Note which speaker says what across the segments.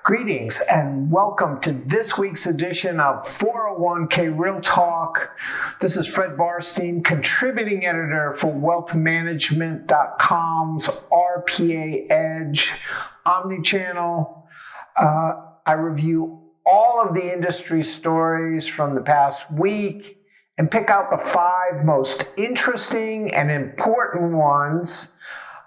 Speaker 1: Greetings and welcome to this week's edition of 401k Real Talk. This is Fred Barstein, contributing editor for wealthmanagement.com's RPA Edge omnichannel. I review all of the industry stories from the past week and pick out the 5 most interesting and important ones,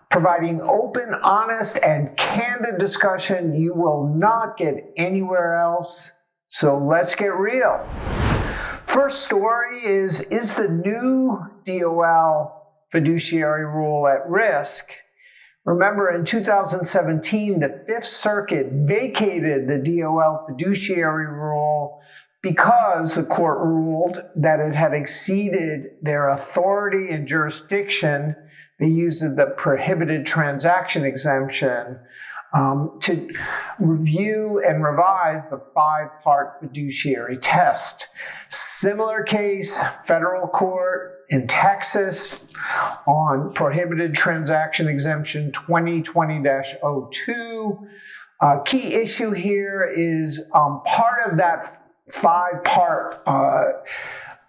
Speaker 1: providing open, honest, and candid discussion you will not get anywhere else. So let's get real. First story is the new DOL fiduciary rule at risk? Remember, in 2017, the Fifth Circuit vacated the DOL fiduciary rule because the court ruled that it had exceeded their authority and jurisdiction. They used the prohibited transaction exemption to review and revise the 5-part fiduciary test. Similar case, federal court in Texas on prohibited transaction exemption 2020-02. Key issue here is part of that 5-part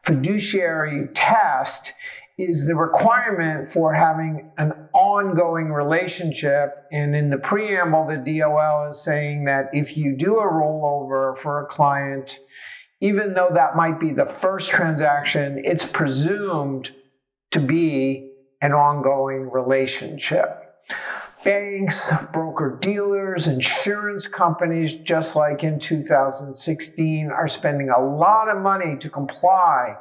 Speaker 1: fiduciary test is the requirement for having an ongoing relationship. And in the preamble, the DOL is saying that if you do a rollover for a client, even though that might be the first transaction, it's presumed to be an ongoing relationship. Banks, broker-dealers, insurance companies, just like in 2016, are spending a lot of money to comply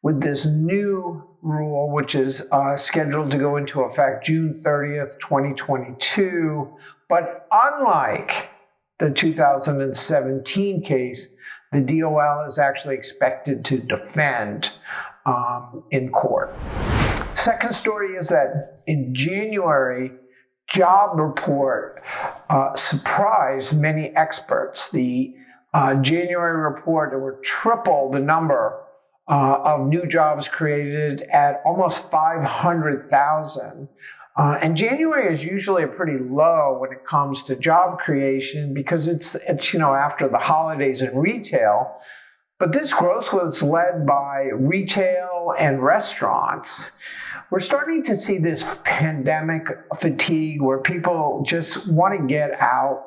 Speaker 1: with this new rule, which is scheduled to go into effect June 30th, 2022. But unlike the 2017 case, the DOL is actually expected to defend in court. Second story is that in January, job report surprised many experts. The January report, there were triple the number of new jobs created at almost 500,000. And January is usually a pretty low when it comes to job creation because it's after the holidays in retail. But this growth was led by retail and restaurants. We're starting to see this pandemic fatigue where people just want to get out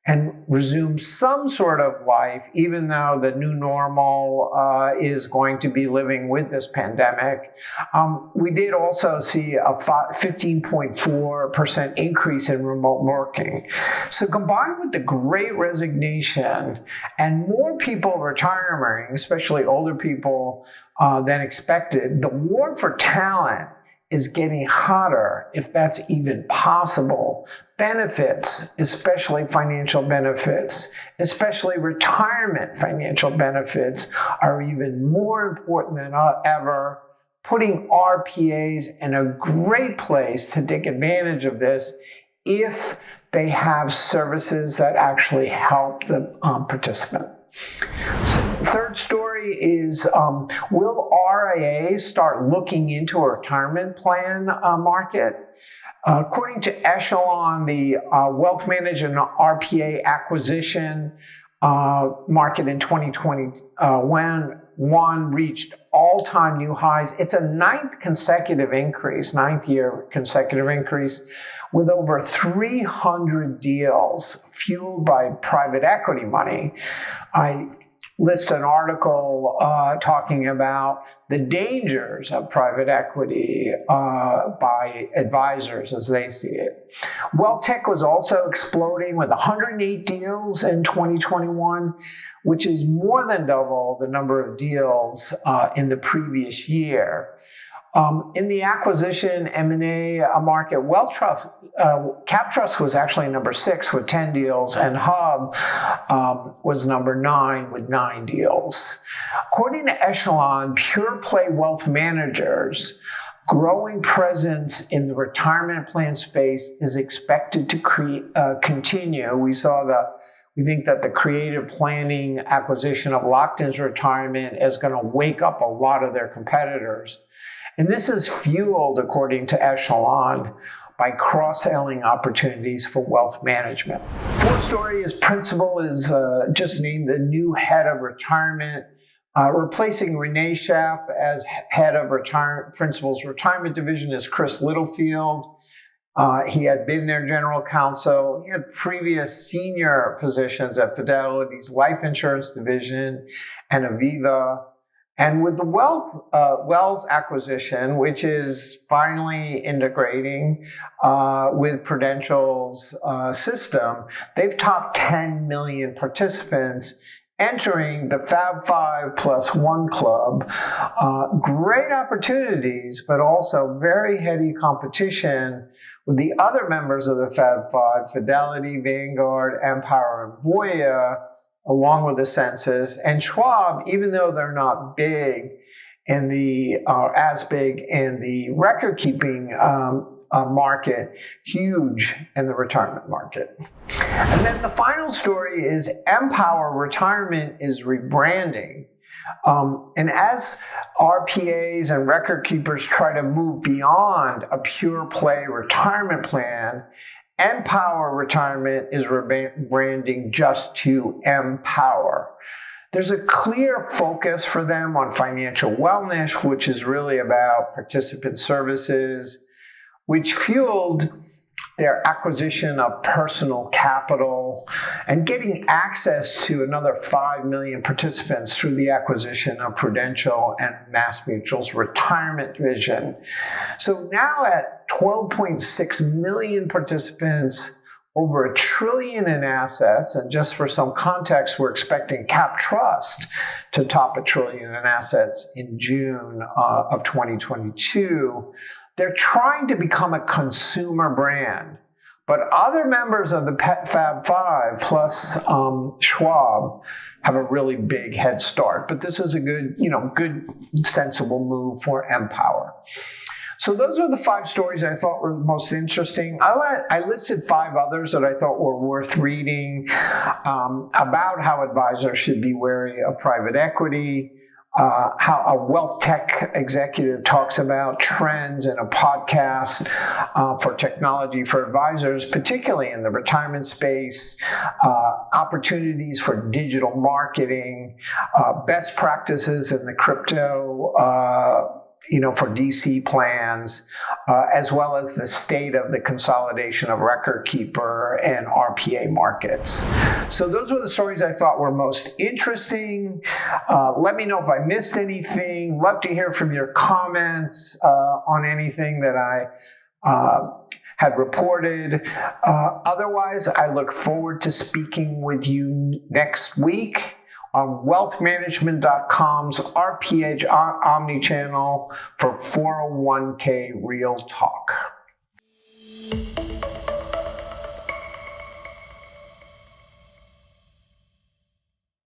Speaker 1: and resume some sort of life, even though the new normal is going to be living with this pandemic. We did also see a 15.4% increase in remote working. So combined with the Great Resignation and more people retiring, especially older people than expected, the war for talent is getting hotter, if that's even possible. Benefits, especially financial benefits, especially retirement financial benefits, are even more important than ever, putting RPAs in a great place to take advantage of this if they have services that actually help the participant. So third story is, will RIAs start looking into a retirement plan market? According to Echelon, the wealth management RPA acquisition market in 2021 reached all-time new highs. It's a ninth year consecutive increase, with over 300 deals fueled by private equity money. I list an article talking about the dangers of private equity by advisors as they see it. Wealth tech was also exploding with 108 deals in 2021, which is more than double the number of deals in the previous year. In the acquisition M&A market, CapTrust was actually number 6 with 10 deals, and Hub was number 9 with 9 deals. According to Echelon, pure play wealth managers' growing presence in the retirement plan space is expected to continue. We think that the creative planning acquisition of Lockton's retirement is going to wake up a lot of their competitors. And this is fueled, according to Echelon, by cross-selling opportunities for wealth management. Fourth story is Principal is just named the new head of retirement, replacing Renee Schaff as head of Principal's retirement division is Chris Littlefield. He had been their general counsel. He had previous senior positions at Fidelity's life insurance division and Aviva. And with the Wells acquisition, which is finally integrating with Prudential's system, they've topped 10 million participants entering the Fab 5 plus 1 club. Great opportunities, but also very heady competition with the other members of the Fab 5, Fidelity, Vanguard, Empower, and Voya, along with the Census. And Schwab, even though they're not big in as big in the record-keeping market, huge in the retirement market. And then the final story is Empower Retirement is rebranding. And as RPAs and record keepers try to move beyond a pure play retirement plan, Empower Retirement is rebranding just to Empower. There's a clear focus for them on financial wellness, which is really about participant services, which fueled their acquisition of Personal Capital and getting access to another 5 million participants through the acquisition of Prudential and MassMutual's retirement division. So now at 12.6 million participants, over $1 trillion in assets, and just for some context, we're expecting Cap Trust to top $1 trillion in assets in June of 2022. They're trying to become a consumer brand, but other members of the Fab 5 plus Schwab have a really big head start. But this is a good, sensible move for Empower. So those are the 5 stories I thought were most interesting. I listed 5 others that I thought were worth reading about how advisors should be wary of private equity, how a wealth tech executive talks about trends in a podcast for technology for advisors, particularly in the retirement space, opportunities for digital marketing, best practices in the crypto for DC plans, as well as the state of the consolidation of record keeper and RPA markets. So those were the stories I thought were most interesting. Let me know if I missed anything. Love to hear from your comments on anything that I had reported. Otherwise, I look forward to speaking with you next week on wealthmanagement.com's RPA Edge omnichannel for 401k Real Talk.